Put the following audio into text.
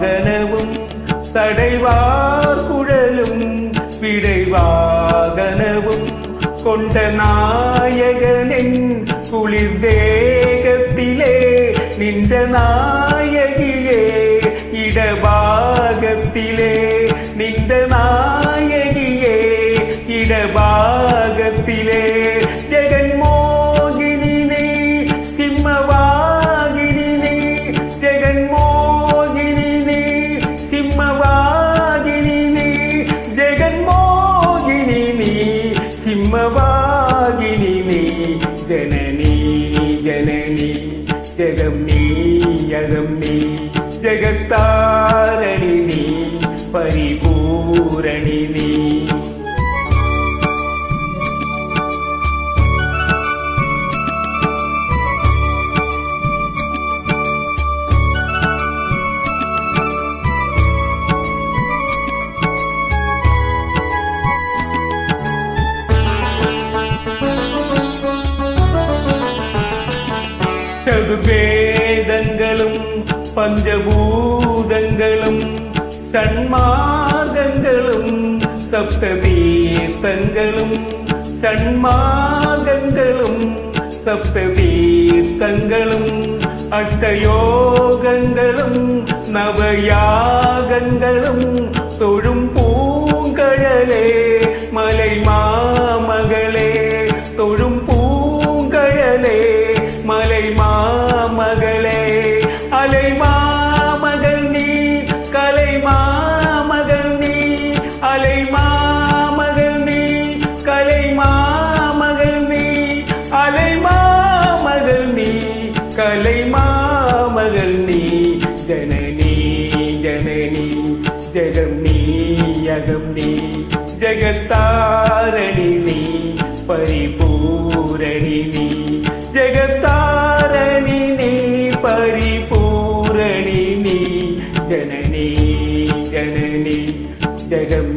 வாகனவும் தடைவார் குழலும் விடைவாகனவும் கொண்ட நாயகனின் குளிர் தேகத்திலே நின்ற நாயகியே இடபாகத்திலே நின்ற நாயகியே இடபாகத்திலே ஜெகன்மோகினி நீ சிம்மவாகினி நீ ஜெகன்மோகினி நீ சிம்மவாகினி நீ ஜெகன்மோகினி நீ சிம்மவாகினி நீ ஜனனி ஜனனி ஜெகம் நீ யகம் நீ ஜெகத்தாரணி நீ பரிபூரணி நீ சதுர்வேதங்களும் பஞ்சபூதங்களும் சண்மார்க்கங்களும் சப்ததீர்த்தங்களும் சண்மார்க்கங்களும் சப்ததீர்த்தங்களும் அஷ்டயோகங்களும் நவயாகங்களும் தொழும் பூங்கழலே மலை மாமகளே தொழும் பூங்கழலே மலை மாமகளே அலை மாமகள் நீ கலை மாமகள் நீ அலை மாமகள் நீ கலை மாமகள் நீ அலை மாமகள் நீ கலை மாமகள் நீ ஜனனி ஜனனி ஜெகம் நீ யகம் நீ ஜெகத்தாரணி நீ பரிபூரணி நீ ஜெகத்தாரணி நீ பரிபூரணி நீ ஜனனி ஜனனி ஜெகம்